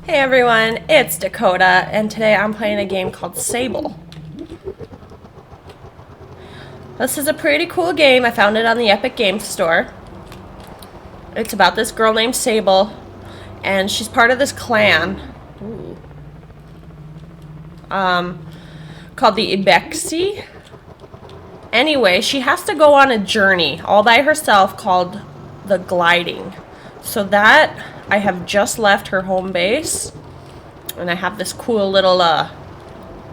Hey everyone, it's Dakota, and today I'm playing a game called Sable. This is a pretty cool game. I found it on the Epic Games Store. It's about this girl named Sable, and she's part of this clan. Ooh. Called the Ibexi. Anyway, she has to go on a journey all by herself called the Gliding. So that, I have just left her home base, and I have this cool little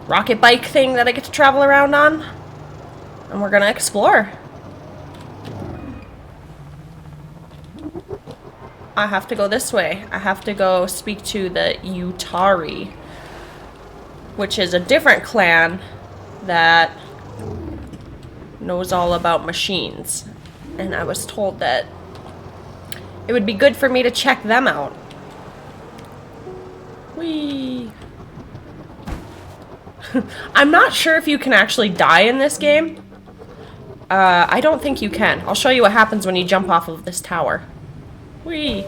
rocket bike thing that I get to travel around on, and we're gonna explore. I have to go this way. I have to go speak to the Utari, which is a different clan that knows all about machines, and I was told that it would be good for me to check them out. Whee! I'm not sure if you can actually die in this game. I don't think you can. I'll show you what happens when you jump off of this tower. Whee!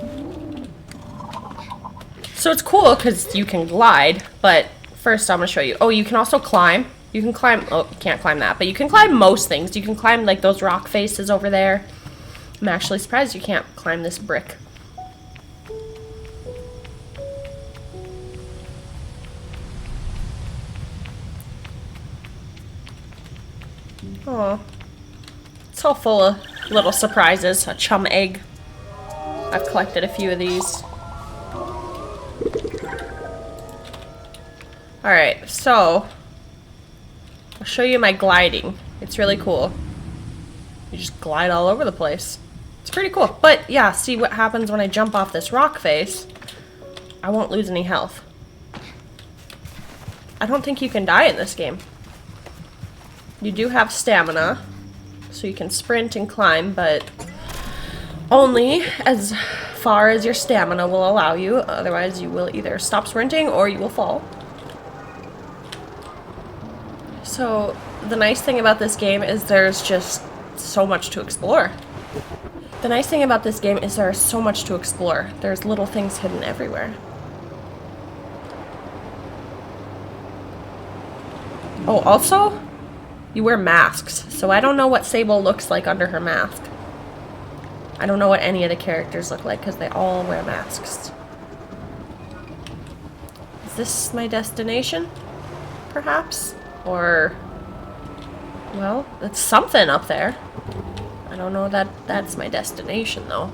So it's cool because you can glide, but first I'm going to show you. Oh, you can also climb. You can climb, oh, you can't climb that, but you can climb most things. You can climb like those rock faces over there. I'm actually surprised you can't climb this brick. Oh, it's all full of little surprises. A chum egg. I've collected a few of these. Alright, so I'll show you my gliding. It's really cool. You just glide all over the place. It's pretty cool. But yeah, see what happens when I jump off this rock face. I won't lose any health. I don't think you can die in this game. You do have stamina, so you can sprint and climb, but only as far as your stamina will allow you. Otherwise, you will either stop sprinting or you will fall. So, the nice thing about this game is there's just so much to explore. The nice thing about this game is there's so much to explore. There's little things hidden everywhere. Oh, also, you wear masks, so I don't know what Sable looks like under her mask. I don't know what any of the characters look like because they all wear masks. Is this my destination? Perhaps? Or, well, it's something up there. I don't know that that's my destination, though.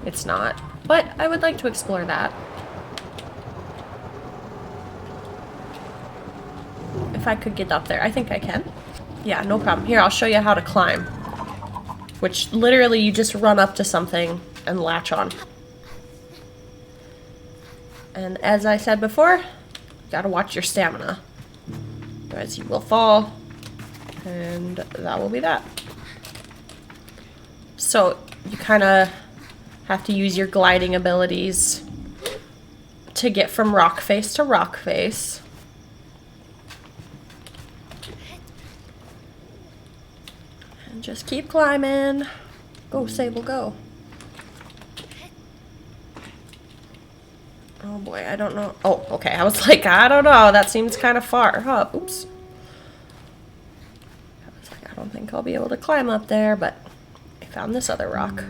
It's not. But I would like to explore that. If I could get up there. I think I can. Yeah, no problem. Here, I'll show you how to climb. Which, literally, you just run up to something and latch on. And as I said before, you gotta watch your stamina. Otherwise, you will fall. And that will be that. So, you kind of have to use your gliding abilities to get from rock face to rock face. And just keep climbing. Go, Sable, go. Oh boy, I don't know. Oh, okay. I was like, I don't know. That seems kind of far. Oh, oops. I was like, I don't think I'll be able to climb up there, but I found this other rock.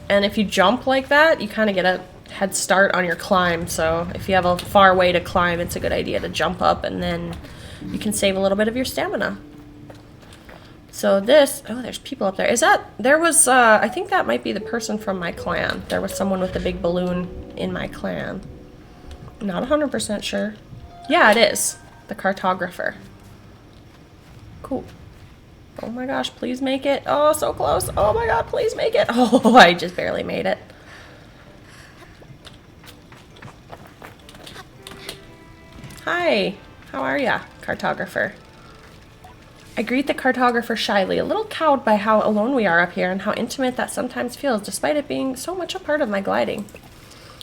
And if you jump like that, you kind of get a head start on your climb. So if you have a far way to climb, it's a good idea to jump up, and then you can save a little bit of your stamina. So this, oh, there's people up there. Is that, there was, I think that might be the person from my clan. There was someone with a big balloon in my clan. Not 100% sure. Yeah, it is. The cartographer. Cool. Oh my gosh, please make it. Oh, so close. Oh my god, please make it. Oh, I just barely made it. Hi, how are ya, cartographer? I greet the cartographer shyly, a little cowed by how alone we are up here and how intimate that sometimes feels, despite it being so much a part of my gliding.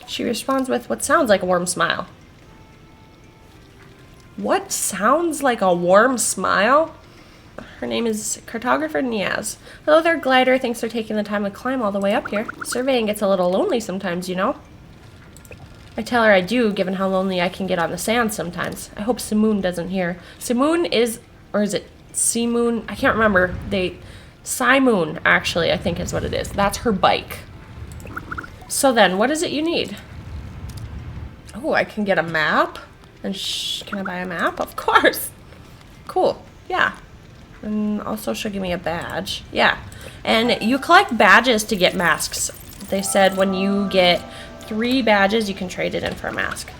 She responds with what sounds like a warm smile. What sounds like a warm smile? Her name is Cartographer Niaz. Hello there, Glider. Thanks for taking the time to climb all the way up here. Surveying gets a little lonely sometimes, you know? I tell her I do, given how lonely I can get on the sand sometimes. I hope Simoon doesn't hear. Simoon is, or is it Simoon? I can't remember. Simoon, actually, I think is what it is. That's her bike. So then, what is it you need? Oh, I can get a map? And can I buy a map? Of course. Cool. Yeah. And also she'll give me a badge. Yeah. And you collect badges to get masks. They said when you get 3 badges, you can trade it in for a mask.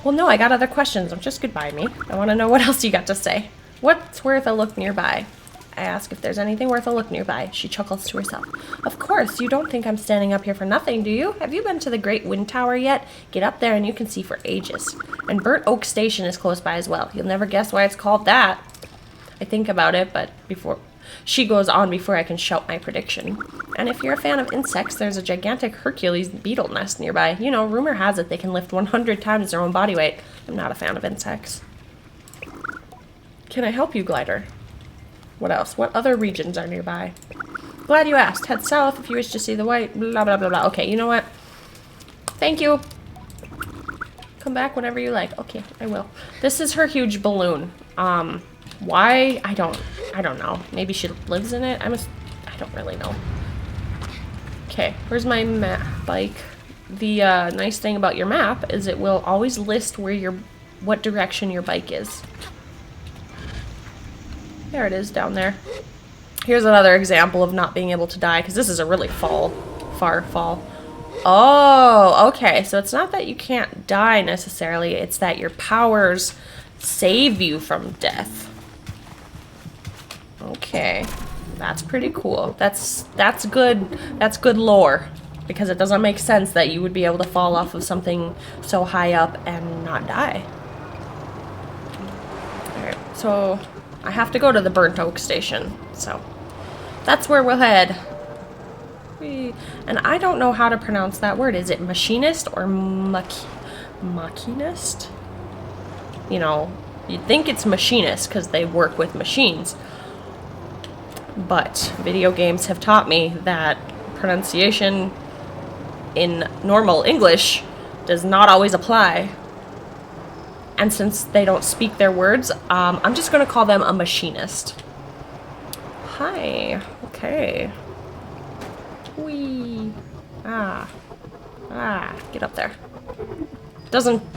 Well, no, I got other questions. Don't just goodbye me. I want to know what else you got to say. What's worth a look nearby? I ask if there's anything worth a look nearby. She chuckles to herself. Of course, you don't think I'm standing up here for nothing, do you? Have you been to the Great Wind Tower yet? Get up there and you can see for ages. And Burnt Oak Station is close by as well. You'll never guess why it's called that. I think about it, but before she goes on before I can shout my prediction. And if you're a fan of insects, there's a gigantic Hercules beetle nest nearby. You know, rumor has it they can lift 100 times their own body weight. I'm not a fan of insects. Can I help you, Glider? What else? What other regions are nearby? Glad you asked. Head south if you wish to see the white. Blah, blah, blah, blah. Okay, you know what? Thank you. Come back whenever you like. Okay, I will. This is her huge balloon. Why? I don't know. Maybe she lives in it? I don't really know. Okay, where's my bike? The nice thing about your map is it will always list what direction your bike is. There it is down there. Here's another example of not being able to die, because this is a really far fall. Oh, okay. So it's not that you can't die necessarily, it's that your powers save you from death. Okay. That's pretty cool. That's good. That's good lore, because it doesn't make sense that you would be able to fall off of something so high up and not die. Alright, so I have to go to the Burnt Oak Station, so that's where we'll head. And I don't know how to pronounce that word. Is it machinist or machinist? You know, you'd think it's machinist because they work with machines. But video games have taught me that pronunciation in normal English does not always apply. And since they don't speak their words, I'm just going to call them a machinist. Hi. Okay. Whee. Get up there.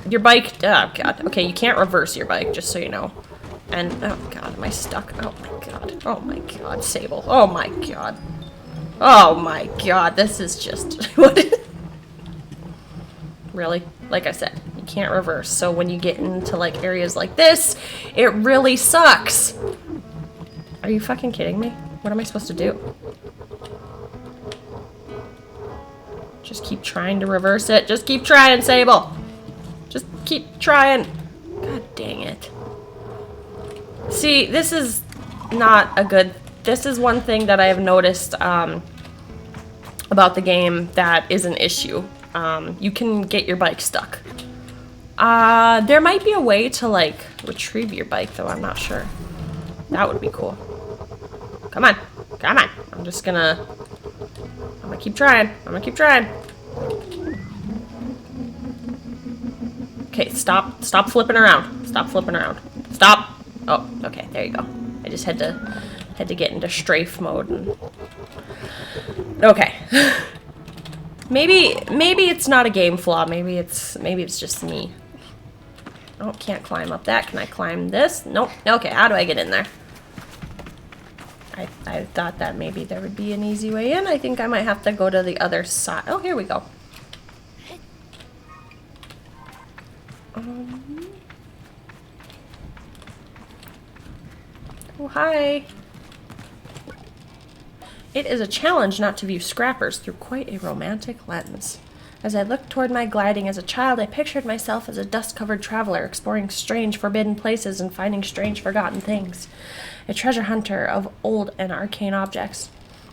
Your bike, oh god. Okay, you can't reverse your bike, just so you know. And, oh god, am I stuck? Oh my god, Sable. Oh my god. Oh my god, this is just, what? Really? Like I said, you can't reverse. So when you get into like areas like this, it really sucks. Are you fucking kidding me? What am I supposed to do? Just keep trying to reverse it. Just keep trying, Sable. Just keep trying. God dang it. See, this is not a good... This is one thing that I have noticed about the game that is an issue. You can get your bike stuck. There might be a way to, like, retrieve your bike, though. I'm not sure. That would be cool. Come on. Come on. I'm gonna keep trying. Okay, stop flipping around. Stop flipping around. Stop. Oh, okay, there you go. I just had to get into strafe mode. Okay. Maybe it's not a game flaw. Maybe it's just me. Oh, can't climb up that. Can I climb this? Nope. Okay, how do I get in there? I thought that maybe there would be an easy way in. I think I might have to go to the other side. Oh, here we go. Oh, hi. It is a challenge not to view scrappers through quite a romantic lens. As I looked toward my gliding as a child, I pictured myself as a dust-covered traveler, exploring strange, forbidden places and finding strange, forgotten things. A treasure hunter of old and arcane objects.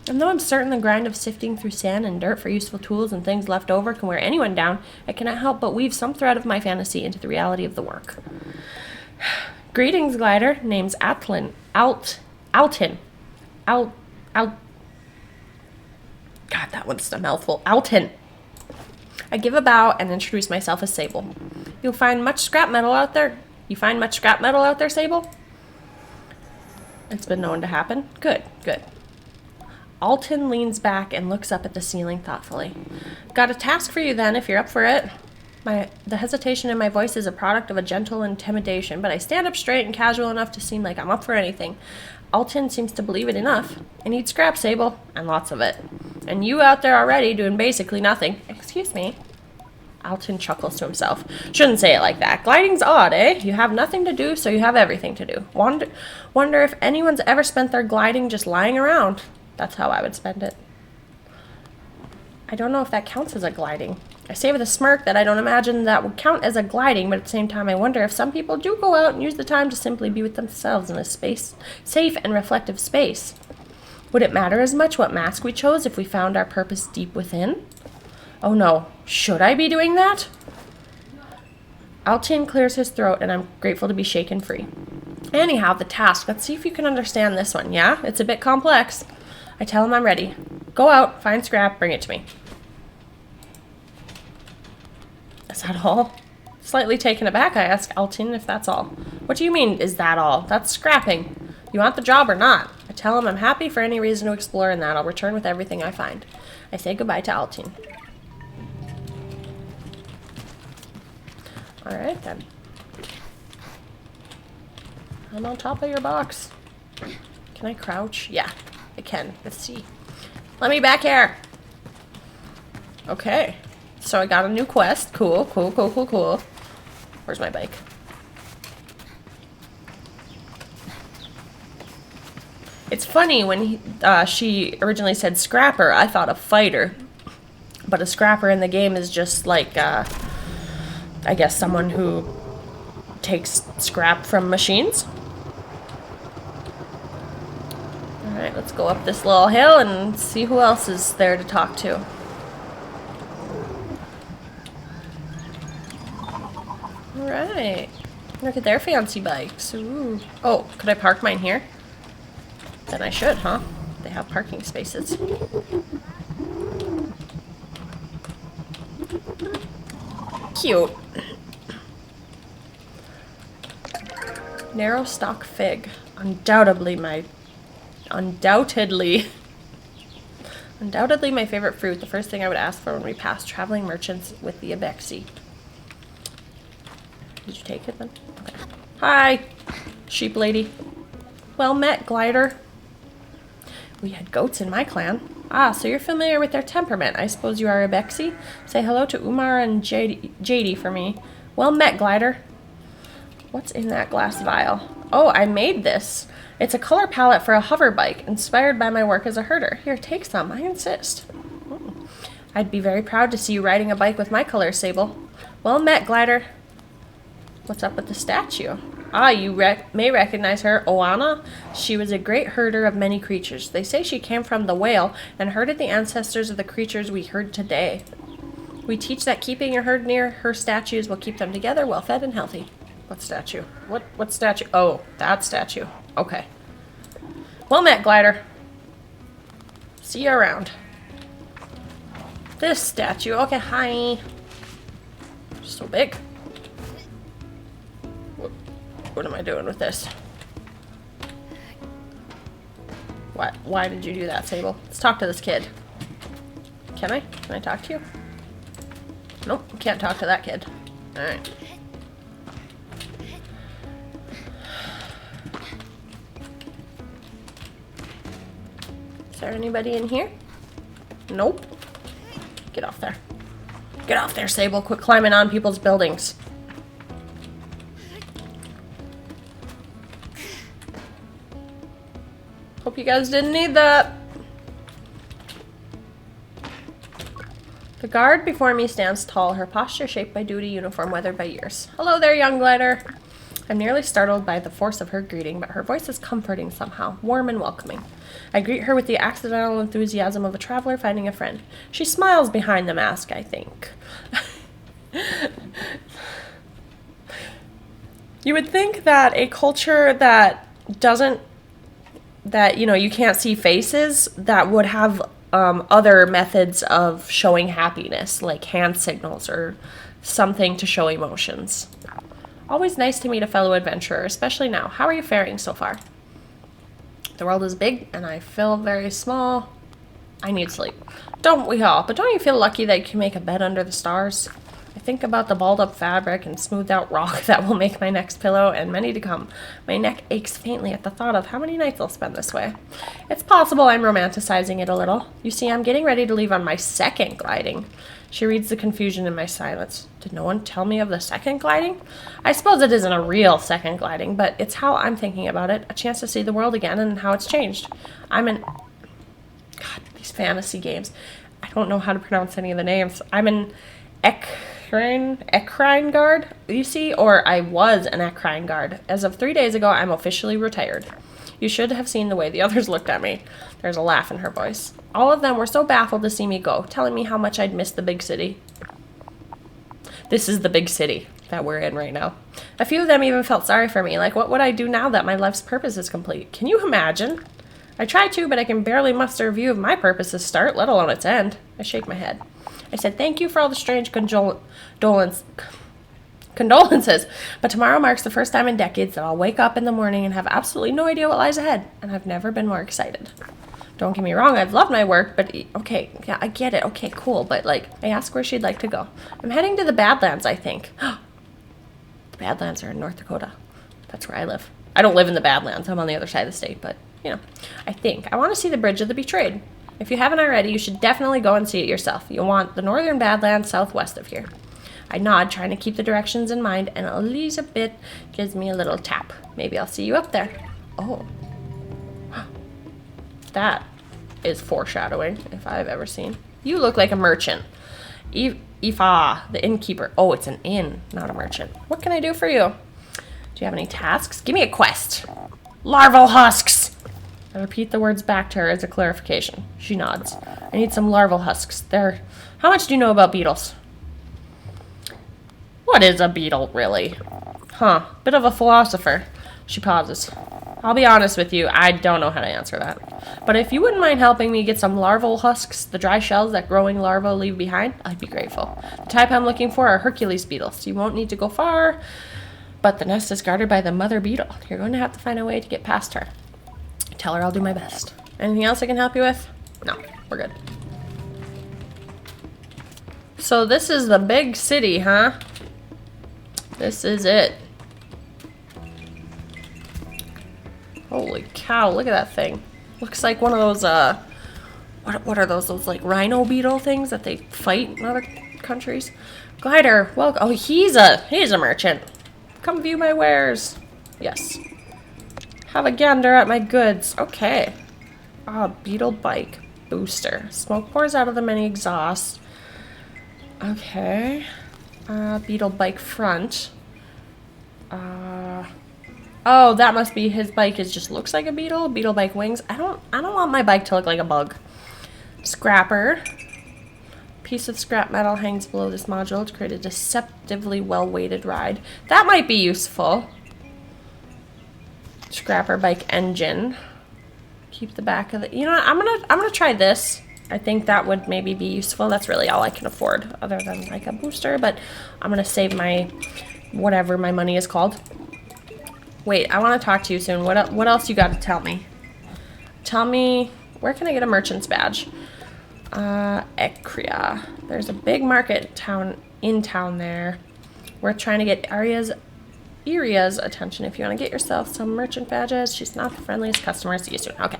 And though I'm certain the grind of sifting through sand and dirt for useful tools and things left over can wear anyone down, I cannot help but weave some thread of my fantasy into the reality of the work. Greetings, glider. Name's Alton. Al... God, that one's a mouthful. Alton. I give a bow and introduce myself as Sable. You find much scrap metal out there, Sable? It's been known to happen. Good. Alton leans back and looks up at the ceiling thoughtfully. Got a task for you then, if you're up for it. The hesitation in my voice is a product of a gentle intimidation, but I stand up straight and casual enough to seem like I'm up for anything. Alton seems to believe it enough. I need scrap, Sable, and lots of it. And you out there already doing basically nothing. Excuse me. Alton chuckles to himself. Shouldn't say it like that. Gliding's odd, eh? You have nothing to do, so you have everything to do. Wonder if anyone's ever spent their gliding just lying around. That's how I would spend it. I don't know if that counts as a gliding. I say with a smirk that I don't imagine that would count as a gliding, but at the same time I wonder if some people do go out and use the time to simply be with themselves in a safe and reflective space. Would it matter as much what mask we chose if we found our purpose deep within? Oh no, should I be doing that? Alton clears his throat and I'm grateful to be shaken free. Anyhow, the task, let's see if you can understand this one, yeah? It's a bit complex. I tell him I'm ready. Go out, find scrap, bring it to me. Is that all? Slightly taken aback, I ask Alton if that's all. What do you mean, is that all? That's scrapping. You want the job or not? I tell him I'm happy for any reason to explore and that I'll return with everything I find. I say goodbye to Alton. Alright then. I'm on top of your box. Can I crouch? Yeah, I can. Let's see. Let me back here. Okay. So I got a new quest. Cool. Where's my bike? It's funny, when she originally said scrapper, I thought a fighter. But a scrapper in the game is just like, I guess someone who takes scrap from machines. Alright, let's go up this little hill and see who else is there to talk to. Alright. Look at their fancy bikes. Ooh. Oh, could I park mine here? Then I should, huh? They have parking spaces. Cute. Narrow stalk fig. Undoubtedly my favorite fruit. The first thing I would ask for when we pass traveling merchants with the Abexi. Did you take it then? Okay. Hi, sheep lady. Well met, glider. We had goats in my clan. Ah, so you're familiar with their temperament. I suppose you are Abexi? Say hello to Umar and JD for me. Well met, glider. What's in that glass vial? Oh, I made this. It's a color palette for a hover bike, inspired by my work as a herder. Here, take some. I insist. I'd be very proud to see you riding a bike with my colors, Sable. Well met, glider. What's up with the statue? Ah, you may recognize her, Oana. She was a great herder of many creatures. They say she came from the whale and herded the ancestors of the creatures we herd today. We teach that keeping your herd near her statues will keep them together, well fed and healthy. What statue? What statue? Oh, that statue. Okay. Well met, glider. See you around. This statue. Okay, hi. So big. What am I doing with this? What? Why did you do that, Sable? Let's talk to this kid. Can I? Can I talk to you? Nope, can't talk to that kid. Alright. Is there anybody in here? Nope. Get off there. Get off there, Sable. Quit climbing on people's buildings. Hope you guys didn't need that. The guard before me stands tall, her posture shaped by duty, uniform weathered by years. Hello there, young glider. I'm nearly startled by the force of her greeting, but her voice is comforting somehow, warm and welcoming. I greet her with the accidental enthusiasm of a traveler finding a friend. She smiles behind the mask, I think. You would think that a culture that doesn't, that, you know, you can't see faces, that would have other methods of showing happiness, like hand signals or something to show emotions. Always nice to meet a fellow adventurer, especially now. How are you faring so far? The world is big, and I feel very small. I need sleep. Don't we all? But don't you feel lucky that you can make a bed under the stars? I think about the balled up fabric and smoothed out rock that will make my next pillow, and many to come. My neck aches faintly at the thought of how many nights I'll spend this way. It's possible I'm romanticizing it a little. You see, I'm getting ready to leave on my second gliding. She reads the confusion in my silence. Did no one tell me of the second gliding? I suppose it isn't a real second gliding, but it's how I'm thinking about it. A chance to see the world again and how it's changed. God, these fantasy games. I don't know how to pronounce any of the names. I'm an equine guard, you see, or I was an equine guard. As of 3 days ago, I'm officially retired. You should have seen the way the others looked at me. There's a laugh in her voice. All of them were so baffled to see me go, telling me how much I'd missed the big city. This is the big city that we're in right now. A few of them even felt sorry for me, like what would I do now that my life's purpose is complete? Can you imagine? I try to, but I can barely muster a view of my purpose's start, let alone its end. I shake my head. I said, thank you for all the strange condolences, but tomorrow marks the first time in decades that I'll wake up in the morning and have absolutely no idea what lies ahead, and I've never been more excited. Don't get me wrong, I've loved my work, but okay, yeah, I get it, okay, cool, but like, I asked where she'd like to go. I'm heading to the Badlands, I think. The Badlands are in North Dakota. That's where I live. I don't live in the Badlands, I'm on the other side of the state, but, you know, I think. I want to see the Bridge of the Betrayed. If you haven't already, you should definitely go and see it yourself. You'll want the northern Badlands southwest of here. I nod, trying to keep the directions in mind, and Elizabeth gives me a little tap. Maybe I'll see you up there. Oh. That is foreshadowing, if I've ever seen. You look like a merchant. Ifa, the innkeeper. Oh, it's an inn, not a merchant. What can I do for you? Do you have any tasks? Give me a quest. Larval husks! I repeat the words back to her as a clarification. She nods. I need some larval husks. They're... How much do you know about beetles? What is a beetle, really? Huh. Bit of a philosopher. She pauses. I'll be honest with you, I don't know how to answer that. But if you wouldn't mind helping me get some larval husks, the dry shells that growing larvae leave behind, I'd be grateful. The type I'm looking for are Hercules beetles. You won't need to go far, but the nest is guarded by the mother beetle. You're going to have to find a way to get past her. Tell her I'll do my best. Anything else I can help you with? No, we're good. So this is the big city, huh? This is it. Holy cow, look at that thing. Looks like one of those, what are those? Those, like, rhino beetle things that they fight in other countries? Glider, welcome. Oh, he's a merchant. Come view my wares. Yes. Have a gander at my goods. Okay. Beetle bike booster. Smoke pours out of the many exhausts. Okay. Beetle bike front. Oh, that must be his bike. It just looks like a beetle. Beetle bike wings. I don't want my bike to look like a bug. Scrapper. Piece of scrap metal hangs below this module to create a deceptively well-weighted ride. That might be useful. Scrapper bike engine. Keep the back of the... You know what? I'm gonna try this. I think that would maybe be useful. That's really all I can afford other than like a booster, but I'm gonna save my whatever my money is called. Wait, I want to talk to you soon. What else you got to tell me? Tell me, where can I get a merchant's badge? Ekria. There's a big market in town there. We're trying to get Iria's attention. If you want to get yourself some merchant badges, she's not the friendliest customer. See you soon. Okay.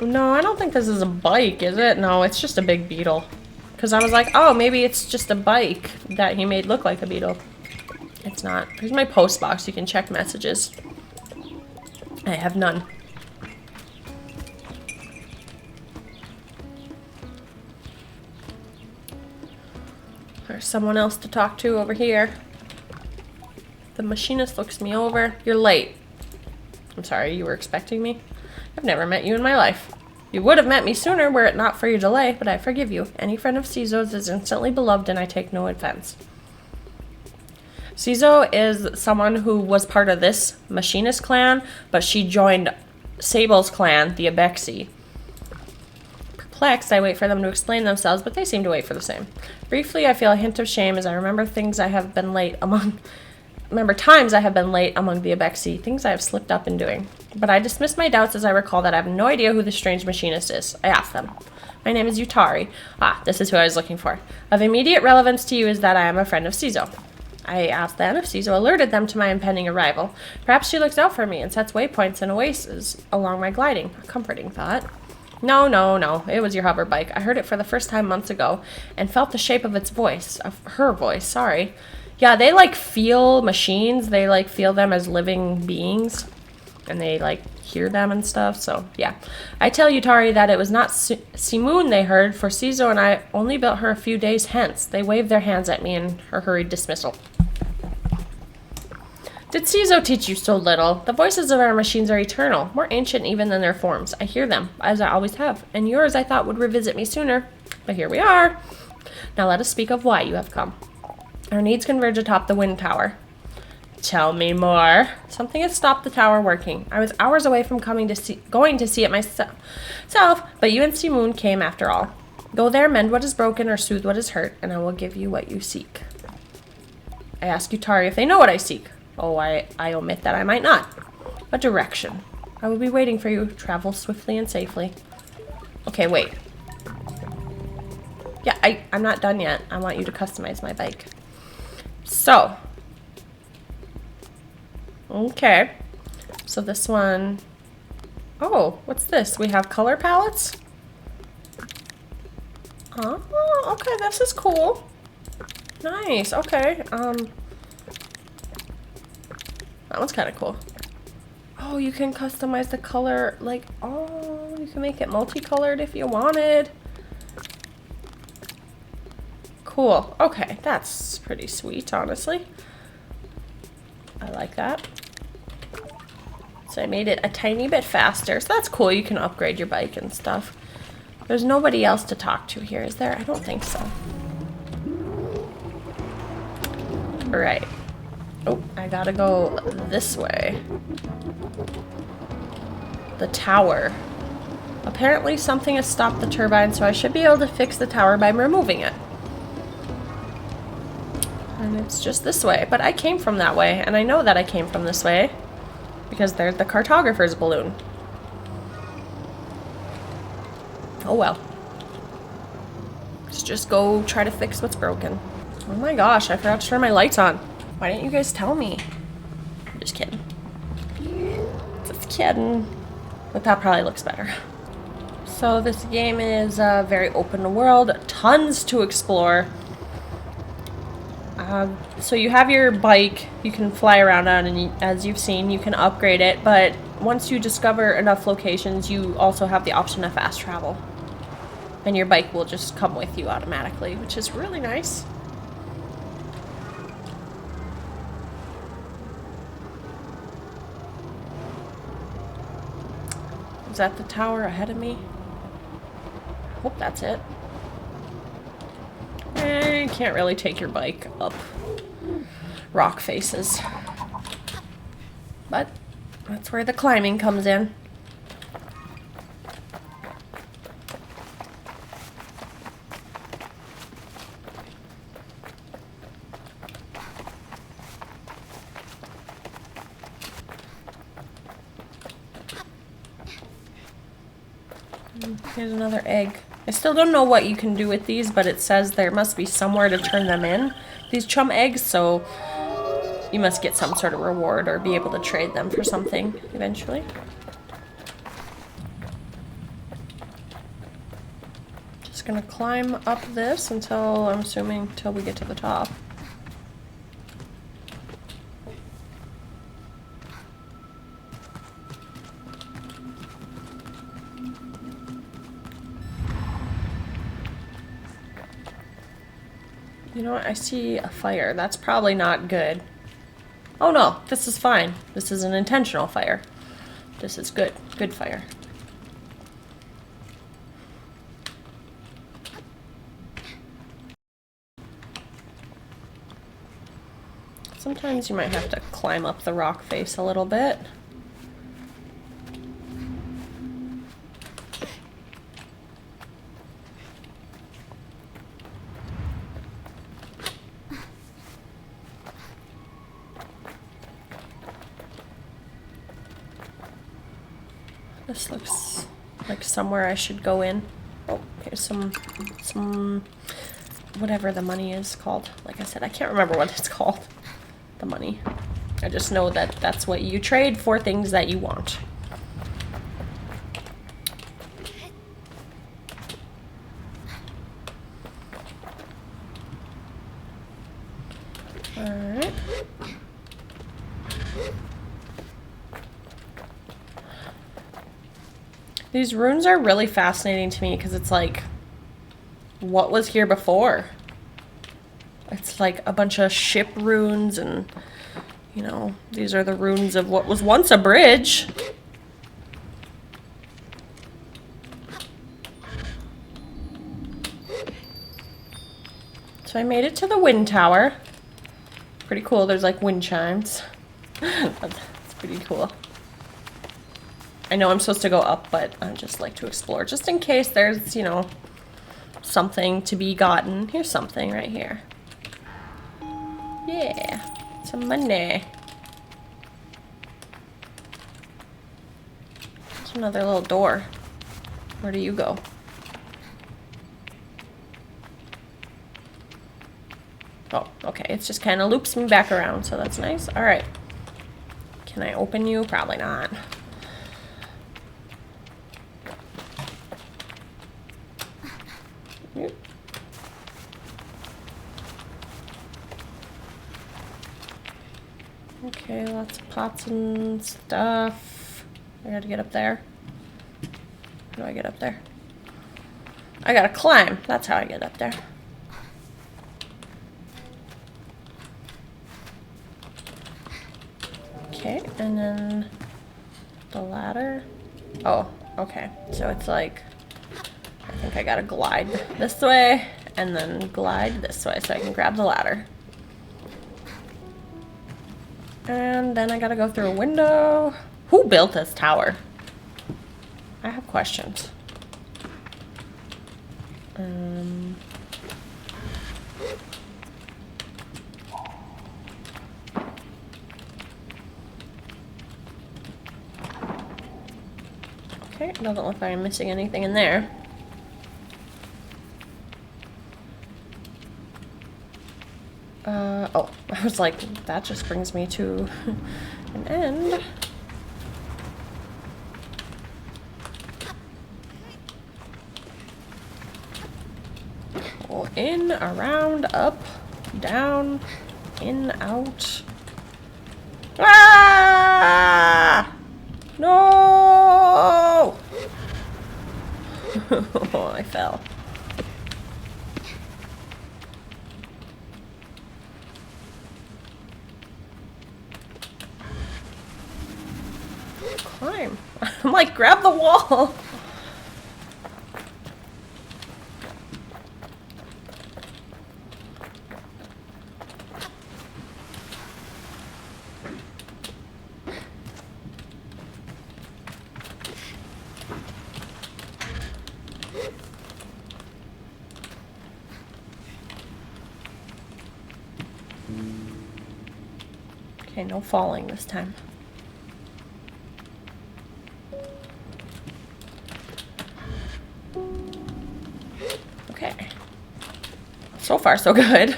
No, I don't think this is a bike, is it? No, it's just a big beetle. Because I was like, oh, maybe it's just a bike that he made look like a beetle. It's not. Here's my post box. You can check messages. I have none. There's someone else to talk to over here. The machinist looks me over. You're late. I'm sorry, you were expecting me? I've never met you in my life. You would have met me sooner were it not for your delay, but I forgive you. Any friend of Cizo's is instantly beloved, and I take no offense. Cizo is someone who was part of this machinist clan, but she joined Sable's clan, the Abexi. Perplexed, I wait for them to explain themselves, but they seem to wait for the same. Briefly, I feel a hint of shame as I remember times I have been late among the Abexi, things I have slipped up in doing. But I dismiss my doubts as I recall that I have no idea who the strange machinist is. I ask them. My name is Yutari. Ah, this is who I was looking for. Of immediate relevance to you is that I am a friend of Cizo. I asked them if Cizo alerted them to my impending arrival. Perhaps she looks out for me and sets waypoints and oases along my gliding. A comforting thought. No. It was your hover bike. I heard it for the first time months ago and felt the shape of its voice. Of her voice, sorry. Yeah, they, like, feel machines. They, like, feel them as living beings. And they, like, hear them and stuff. So, yeah. I tell Yutari that it was not Simoon they heard, for Cizo and I only built her a few days hence. They waved their hands at me in her hurried dismissal. Did Cizo teach you so little? The voices of our machines are eternal, more ancient even than their forms. I hear them, as I always have. And yours I thought would revisit me sooner. But here we are. Now let us speak of why you have come. Our needs converge atop the wind tower. Tell me more. Something has stopped the tower working. I was hours away from going to see it myself, but you and Simoon came after all. Go there, mend what is broken or soothe what is hurt, and I will give you what you seek. I ask Yutari if they know what I seek. Oh, I omit that I might not. A direction. I will be waiting for you. Travel swiftly and safely. Okay, wait. Yeah, I'm not done yet. I want you to customize my bike. So. Okay. So this one. Oh, what's this? We have color palettes? Oh, okay, this is cool. Nice, okay. That one's kind of cool. Oh, you can customize the color, like, oh, you can make it multicolored if you wanted. Cool. Okay, that's pretty sweet, honestly. I like that. So I made it a tiny bit faster, so that's cool. You can upgrade your bike and stuff. There's nobody else to talk to here, is there? I don't think so. Alright. Oh, I gotta go this way. The tower. Apparently something has stopped the turbine, so I should be able to fix the tower by removing it. And it's just this way. But I came from that way, and I know that I came from this way. Because there's the cartographer's balloon. Oh well. Let's just go try to fix what's broken. Oh my gosh, I forgot to turn my lights on. Why didn't you guys tell me? I'm just kidding. Just kidding. But that probably looks better. So this game is very open world. Tons to explore. So you have your bike you can fly around on, and as you've seen, you can upgrade it. But once you discover enough locations, you also have the option of fast travel. And your bike will just come with you automatically, which is really nice. Is that the tower ahead of me? Hope that's it. You can't really take your bike up rock faces. But that's where the climbing comes in. Here's another egg. I still don't know what you can do with these, but it says there must be somewhere to turn them in, these chum eggs, so you must get some sort of reward or be able to trade them for something eventually. Just gonna climb up this until, I'm assuming, till we get to the top. You know what? I see a fire. That's probably not good. Oh no, this is fine. This is an intentional fire. This is good. Good fire. Sometimes you might have to climb up the rock face a little bit. This looks like somewhere I should go in. Oh, here's some whatever the money is called. Like I said, I can't remember what it's called. The money. I just know that that's what you trade for things that you want. Alright. These runes are really fascinating to me because it's like, what was here before? It's like a bunch of ship runes and, you know, these are the runes of what was once a bridge. So I made it to the wind tower. Pretty cool, there's like wind chimes. That's pretty cool. I know I'm supposed to go up, but I just like to explore, just in case there's, you know, something to be gotten. Here's something right here. Yeah, some money. There's another little door. Where do you go? Oh, okay, it just kind of loops me back around, so that's nice. All right. Can I open you? Probably not. Okay, lots of pots and stuff. I gotta get up there. How do I get up there? I gotta climb. That's how I get up there. Okay, and then the ladder. Oh, okay. So it's like, I think I gotta glide this way and then glide this way so I can grab the ladder. And then I gotta go through a window. Who built this tower? I have questions. Okay, doesn't look like I'm missing anything in there. Oh, I was like, that just brings me to an end. Go in, around, up, down, in, out. Ah! No! Oh, I fell. Climb. I'm like, grab the wall. Okay, no falling this time. Okay. So far, so good.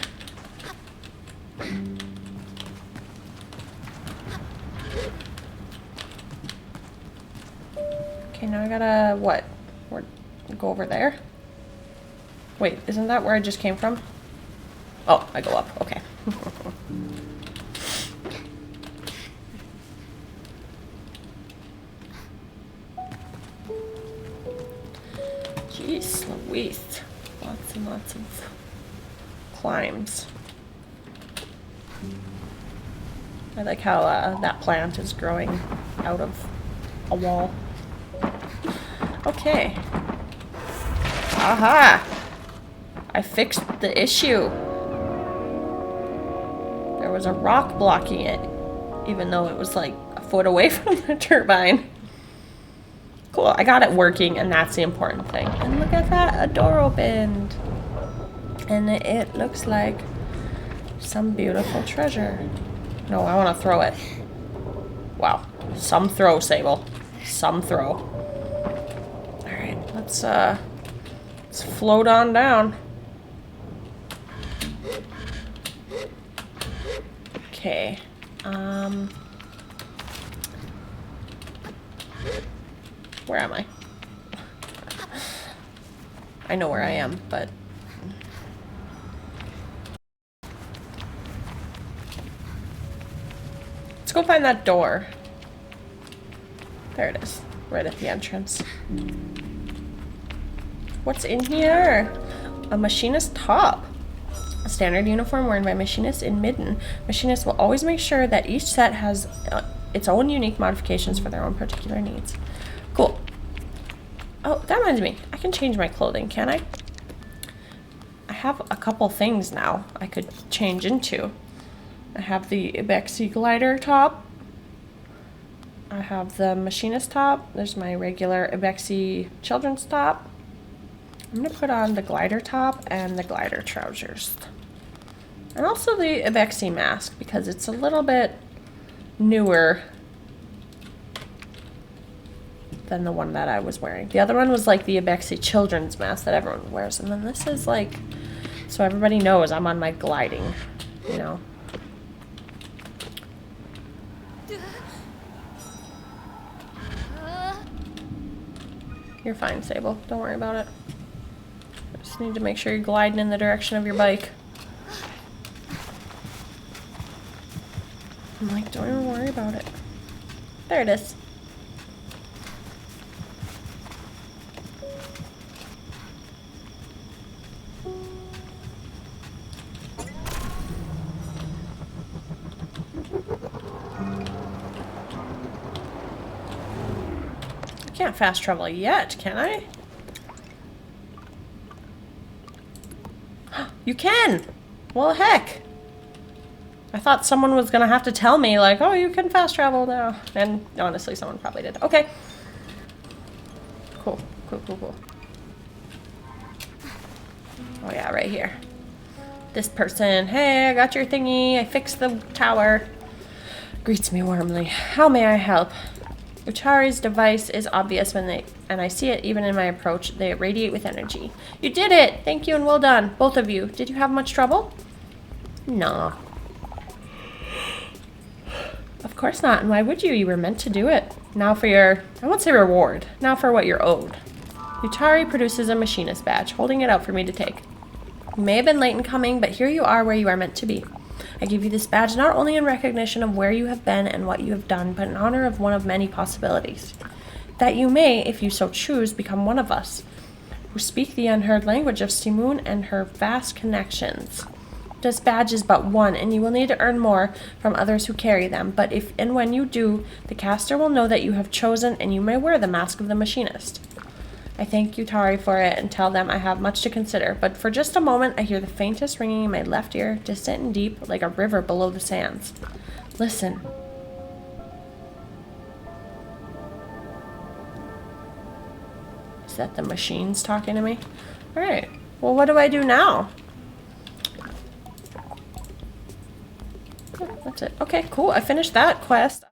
Okay, now I gotta, what? Go over there? Wait, isn't that where I just came from? Oh, I go up, okay. Jeez Louise. Lots and lots of climbs. I like how that plant is growing out of a wall. Okay. Aha! I fixed the issue. There was a rock blocking it, even though it was like a foot away from the turbine. Cool, I got it working, and that's the important thing. And look at that, a door opened. And it looks like some beautiful treasure. No, I want to throw it. Wow, some throw, Sable. Some throw. Alright, let's float on down. Okay. Where am I? I know where I am, but... Let's go find that door. There it is. Right at the entrance. What's in here? A machinist top. A standard uniform worn by machinists in Midden. Machinists will always make sure that each set has its own unique modifications for their own particular needs. Cool. Oh, that reminds me. I can change my clothing, can I? I have a couple things now I could change into. I have the Ibexi glider top. I have the machinist top. There's my regular Ibexi children's top. I'm going to put on the glider top and the glider trousers. And also the Ibexi mask because it's a little bit newer than the one that I was wearing. The other one was like the Ibexi children's mask that everyone wears. And then this is like, so everybody knows I'm on my gliding, you know. You're fine, Sable. Don't worry about it. Just need to make sure you're gliding in the direction of your bike. I'm like, don't even worry about it. There it is. I can't fast travel yet, can I? You can! Well, heck! I thought someone was gonna have to tell me, like, oh, you can fast travel now. And honestly, someone probably did. Okay. Cool. Cool, cool, cool. Oh yeah, right here. This person, hey, I got your thingy. I fixed the tower. Greets me warmly. How may I help? Utari's device is obvious and I see it even in my approach. They radiate with energy. You did it! Thank you and well done, both of you. Did you have much trouble? No. Of course not, and why would you? You were meant to do it. Now for your, I won't say reward, now for what you're owed. Utari produces a machinist badge, holding it out for me to take. You may have been late in coming, but here you are where you are meant to be. I give you this badge not only in recognition of where you have been and what you have done, but in honor of one of many possibilities. That you may, if you so choose, become one of us, who speak the unheard language of Simoon and her vast connections. This badge is but one, and you will need to earn more from others who carry them, but if and when you do, the caster will know that you have chosen, and you may wear the mask of the machinist. I thank Utari for it and tell them I have much to consider, but for just a moment I hear the faintest ringing in my left ear, distant and deep, like a river below the sands. Listen. Is that the machines talking to me? Alright, well what do I do now? Oh, that's it. Okay, cool. I finished that quest.